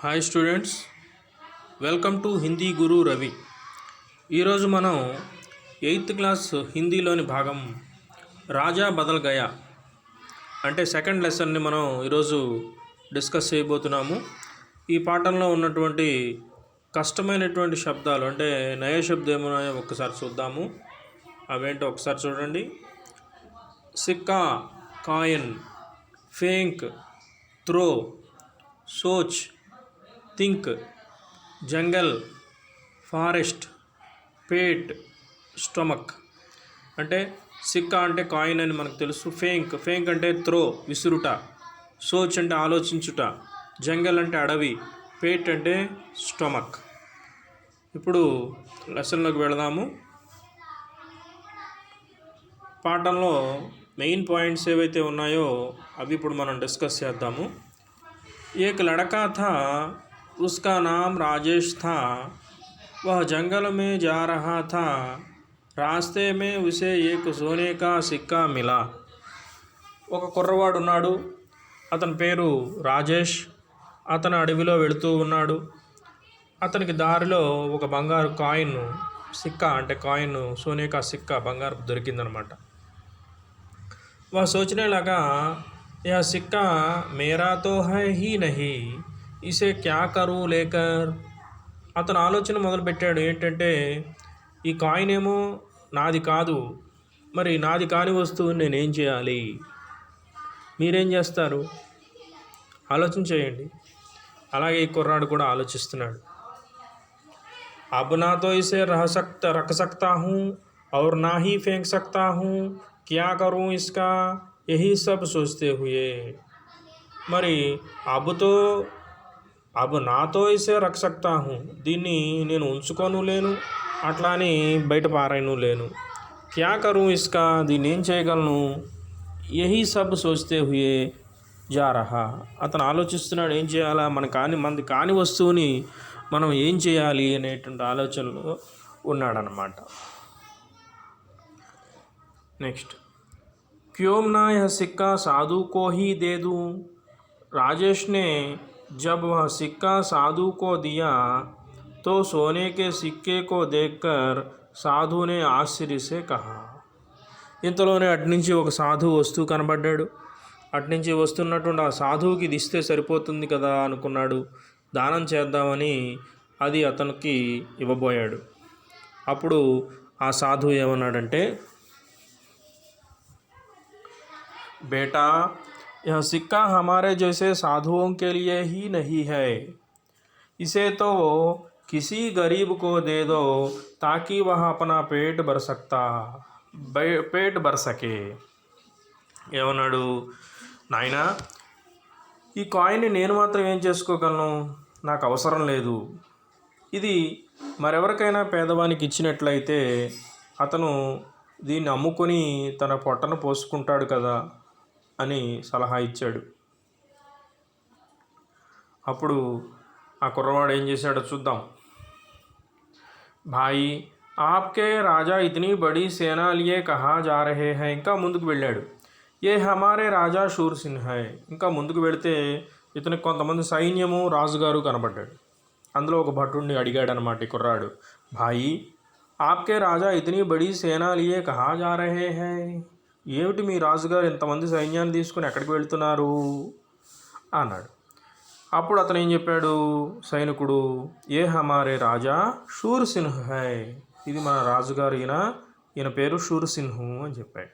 Hi students, welcome to Hindi Guru Ravi. ఈరోజు మనం 8th class హిందీలోని భాగం రాజా బదల్ గయా అంటే సెకండ్ లెసన్ని మనం ఈరోజు డిస్కస్ చేయబోతున్నాము. ఈ పాఠంలో ఉన్నటువంటి కష్టమైనటువంటి శబ్దాలు అంటే నయ శబ్దం ఏమన్నాయో ఒక్కసారి చూద్దాము. అవేంటో ఒకసారి చూడండి. సిక్కా, కాయిన్, ఫేంక్, త్రో, సోచ్, థింక్, జంగల్, ఫారెస్ట్, పేట్, స్టమక్. అంటే సిక్కా అంటే కాయిన్ అని మనకు తెలుసు. ఫేంక్ అంటే త్రో, విసురుట. సోచ్ అంటే ఆలోచించుట. జంగల్ అంటే అడవి. పేట్ అంటే స్టమక్. ఇప్పుడు లెసన్లోకి వెళదాము. పాఠంలో మెయిన్ పాయింట్స్ ఏవైతే ఉన్నాయో అవి ఇప్పుడు మనం డిస్కస్ చేద్దాము. एक लड़का था, उसका नाम राजेश था. वह जंगल में जा रहा था. रास्ते में उसे एक सोने का सिक्का मिला. ఒక కుర్రవాడు ఉన్నాడు, అతని పేరు రాజేష్. అతను అడవిలో వెళుతూ ఉన్నాడు. అతనికి దారిలో ఒక బంగారు కాయిన్, సిక్కా అంటే కాయిన్, సోనే కా సిక్కా, బంగారు దొరికిందనమాట. वह सोचने लगा, यह सिक्का मेरा तो है ही नहीं, इसे क्या करूँ लेकर. అతను ఆలోచన మొదలుపెట్టాడు. ఏంటంటే ఈ కాయిన్ ఏమో నాది కాదు, మరి నాది కాని వస్తువుని నేనేం చేయాలి? మీరేం చేస్తారు? ఆలోచన చేయండి. అలాగే ఈ కుర్రాడు కూడా ఆలోచిస్తున్నాడు. अब ना तो इसे रख सकता हूँ और ना ही फेंक सकता हूँ, क्या करूँ इसका, यही सब सोचते हुए. మరి అబ్ నాతో ఇసే రక్ సక్తా హూ, దీన్ని నేను ఉంచుకోను లేను, అట్లా అని బయట పారాయను లేను. క్యా కరూ ఇస్కా, దీన్ని ఏం చేయగలను. యహీ సబ్ సోచతే హుయే జా రహా, అతను ఆలోచిస్తున్నాడు ఏం చేయాలా, మనది కాని వస్తువుని మనం ఏం చేయాలి అనేటువంటి ఆలోచనలో ఉన్నాడనమాట. నెక్స్ట్, क्यों ना यह सिक्का साधु को ही दे दूँ. राजेश ने जब वह सिक्का साधु को दिया तो सोने के सिक्के को देखकर साधु ने आश्चर्य से कहा. ఇంతలోనే అట్నుంచి ఒక సాధువు వస్తూ కనబడ్డాడు. అట్నుంచి వస్తున్నటువంటి ఆ సాధువుకి ఇది ఇస్తే సరిపోతుంది కదా అనుకున్నాడు. దానం చేద్దామని అది అతనికి ఇవ్వబోయాడు. అప్పుడు ఆ సాధువు ఏమన్నాడంటే, बेटा, यह सिक्का हमारे जैसे साधुओं के लिए ही नहीं है, इसे तो किसी गरीब को दे दो ताकि वह अपना पेट भर सके. ఏమన్నాడు, నాయనా, ఈ కాయిన్ని నేను మాత్రం ఏం చేసుకోగలను, నాకు అవసరం లేదు. ఇది మరెవరికైనా పేదవానికి ఇచ్చినట్లయితే అతను దీన్ని అమ్ముకొని తన పొట్టను పోసుకుంటాడు కదా అని సలహా ఇచ్చాడు. అప్పుడు ఆ కుర్రవాడు ఏం చేశాడో చూద్దాం. భాయి, ఆప్కే రాజా ఇతనీ బడీ సేనా లియే కహా జా రహే హై. ఇంకా ముందుకు వెళ్ళాడు. ఏ హమారే రాజా షూర్ సింగ్ హై. ఇంకా ముందుకు వెళితే ఇతనికి కొంతమంది సైన్యము, రాజుగారు కనబడ్డాడు. అందులో ఒక భటుడిని అడిగాడు అనమాట ఈ కుర్రాడు, భాయి, ఆప్కే రాజా ఇతనీ బడీ సేనా లియే కహా జా రహే హై. ఏమిటి మీ రాజుగారు ఇంతమంది సైన్యాన్ని తీసుకుని ఎక్కడికి వెళ్తున్నారు అన్నాడు. అప్పుడు అతను ఏం చెప్పాడు సైనికుడు, ఏ హమారే రాజా షూర్ సిన్హ్ హై. ఇది మన రాజుగారు, ఈయన పేరు షూర్ సిన్హు అని చెప్పాడు.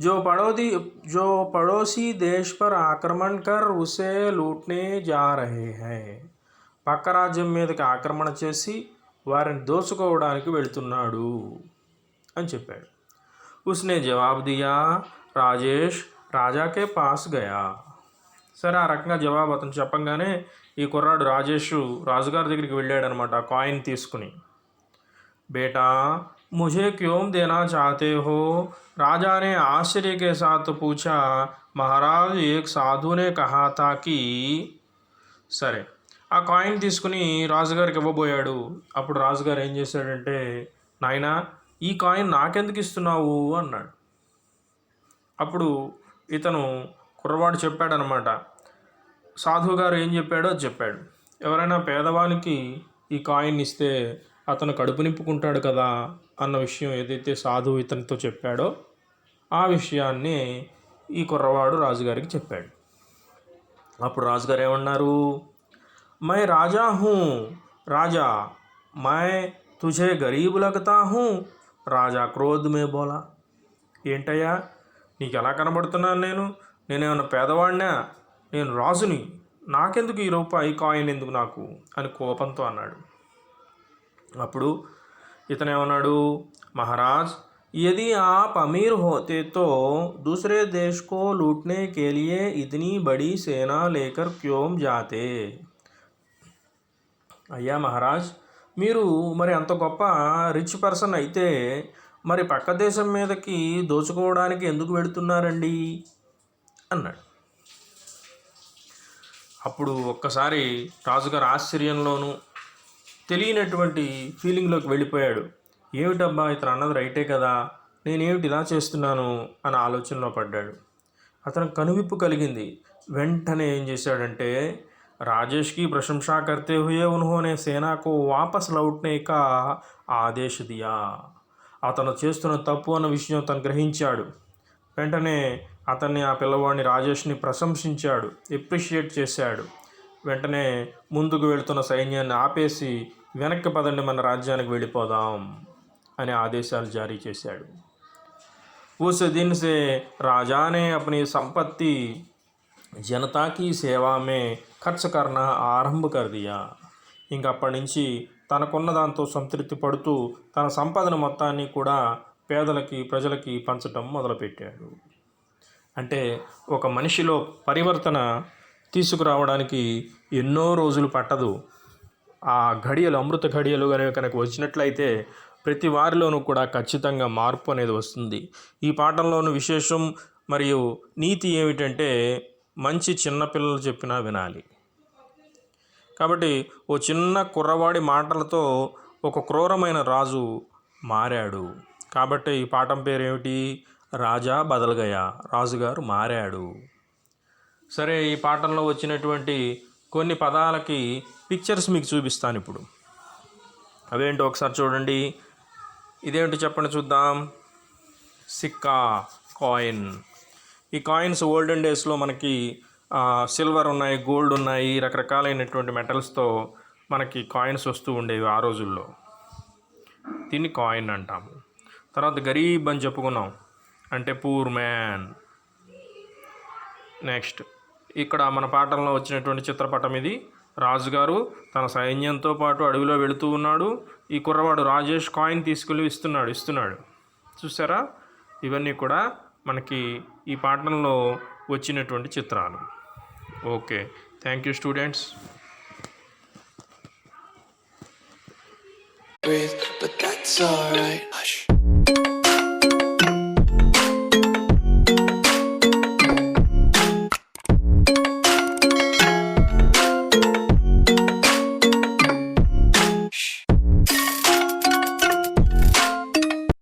जो पड़ोसी देश पर आक्रमण कर उसे लूटने जा रहे हैं. పక్క రాజ్యం మీదకి ఆక్రమణ చేసి వారిని దోచుకోవడానికి వెళుతున్నాడు అని చెప్పాడు. उसने जवाब दिया, రాజేష్ రాజాకే పాస్ గయా. సరే, ఆ రకంగా జవాబు అతను చెప్పంగానే ఈ కుర్రాడు రాజుగారి దగ్గరికి వెళ్ళాడనమాట ఆ కాయిన్ తీసుకుని. బేటా, मुझे क्यों देना चाहते हो, राजा ने आश्चर्य के साथ पूछा. महाराज, एक साधु ने कहा था कि. సరే, ఆ కాయిన్ తీసుకుని రాజుగారికి ఇవ్వబోయాడు. అప్పుడు రాజుగారు ఏం చేశాడంటే, నాయనా, ఈ కాయిన్ నాకెందుకు ఇస్తున్నావు అన్నాడు. అప్పుడు ఇతను కుర్రవాడు చెప్పాడనమాట, సాధువు గారు ఏం చెప్పాడో అది చెప్పాడు. ఎవరైనా పేదవానికి ఈ కాయిన్ ఇస్తే అతను కడుపు నింపుకుంటాడు కదా అన్న విషయం ఏదైతే సాధువు ఇతనితో చెప్పాడో ఆ విషయాన్ని ఈ కుర్రవాడు రాజుగారికి చెప్పాడు. అప్పుడు రాజుగారు ఏమన్నారు, మై రాజా హూ రాజా, మై తుझे గరీబ్ లగతా హూ. రాజా క్రోధ్ మే బోలా. ఏంటయ్యా నీకు ఎలా కనబడుతున్నాను నేనేమన్నా పేదవాడినా? నేను రాజుని, నాకెందుకు ఈ రూపాయి కాయిన్ ఎందుకు నాకు అని కోపంతో అన్నాడు. అప్పుడు ఇతను ఏమన్నాడు, మహారాజ్ यदि आप अमीर होते तो दूसरे देश को लूटने के लिए इतनी बड़ी सेना लेकर क्यों जाते. అయ్యా మహారాజ్, మీరు మరి అంత గొప్ప రిచ్ పర్సన్ అయితే మరి పక్క దేశం మీదకి దోచుకోవడానికి ఎందుకు వెళుతున్నారండి అన్నాడు. అప్పుడు ఒక్కసారి రాజుగారు ఆశ్చర్యంలోనూ తెలియనటువంటి ఫీలింగ్లోకి వెళ్ళిపోయాడు. ఏమిటబ్బా ఇతను అన్నది రైటే కదా, నేనేమిటి ఇలా చేస్తున్నాను అని ఆలోచనలో పడ్డాడు. అతనికి కనువిప్పు కలిగింది. వెంటనే ఏం చేశాడంటే, రాజేష్ की प्रशंसा करते हुए उन्होंने सेना को वापस लौटने का आदेश दिया. అతను చేస్తున్న తప్పు అన్న విషయం తను గ్రహించాడు. వెంటనే అతన్ని ఆ పిల్లవాడిని రాజేష్ని ప్రశంసించాడు, ఎప్రిషియేట్ చేశాడు. వెంటనే ముందుకు వెళుతున్న సైన్యాన్ని ఆపేసి వెనక్కి పదండి, మన రాజ్యానికి వెళ్ళిపోదాం అని ఆదేశాలు జారీ చేశాడు. उस दिन से राजा ने अपनी संपत्ति जनता की सेवा में ఖర్చు करना ఆరంభ कर दिया. ఇంక అప్పటి నుంచి తనకున్న దాంతో సంతృప్తి పడుతూ తన సంపదను మొత్తాన్ని కూడా పేదలకి ప్రజలకి పంచటం మొదలుపెట్టాడు. అంటే ఒక మనిషిలో పరివర్తన తీసుకురావడానికి ఎన్నో రోజులు పట్టదు. ఆ ఘడియలు అమృత ఘడియలు కనుక వచ్చినట్లయితే ప్రతి వారిలోనూ కూడా ఖచ్చితంగా మార్పు అనేది వస్తుంది. ఈ పాఠంలోని విశేషం మరియు నీతి ఏమిటంటే, మంచి చిన్నపిల్లలు చెప్పినా వినాలి. కాబట్టి ఓ చిన్న కుర్రవాడి మాటలతో ఒక క్రూరమైన రాజు మారాడు. కాబట్టి ఈ పాఠం పేరు ఏమిటి, రాజా బదల్గయా, రాజుగారు మారాడు. సరే, ఈ పాఠంలో వచ్చినటువంటి కొన్ని పదాలకి పిక్చర్స్ మీకు చూపిస్తాను ఇప్పుడు. అవేంటో ఒకసారి చూడండి. ఇదేంటి చెప్పండి చూద్దాం. సిక్కా, కాయిన్. ఈ కాయిన్స్ ఓల్డెన్ డేస్లో మనకి సిల్వర్ ఉన్నాయి, గోల్డ్ ఉన్నాయి, రకరకాలైనటువంటి మెటల్స్తో మనకి కాయిన్స్ వస్తూ ఉండేవి ఆ రోజుల్లో. దీన్ని కాయిన్ అంటాము. తర్వాత గరీబ్ అని చెప్పుకున్నాం, అంటే పూర్ మ్యాన్. నెక్స్ట్ ఇక్కడ మన పాఠంలో వచ్చినటువంటి చిత్రపటం ఇది. రాజుగారు తన సైన్యంతో పాటు అడవిలో వెళుతూ ఉన్నాడు. ఈ కుర్రవాడు రాజేష్ కాయిన్ తీసుకెళ్ళి ఇస్తున్నాడు. చూసారా, ఇవన్నీ కూడా మనకి ఈ పాఠంలో వచ్చినటువంటి చిత్రాలు. Okay, thank you students. Breathe, but that's alright. Hush.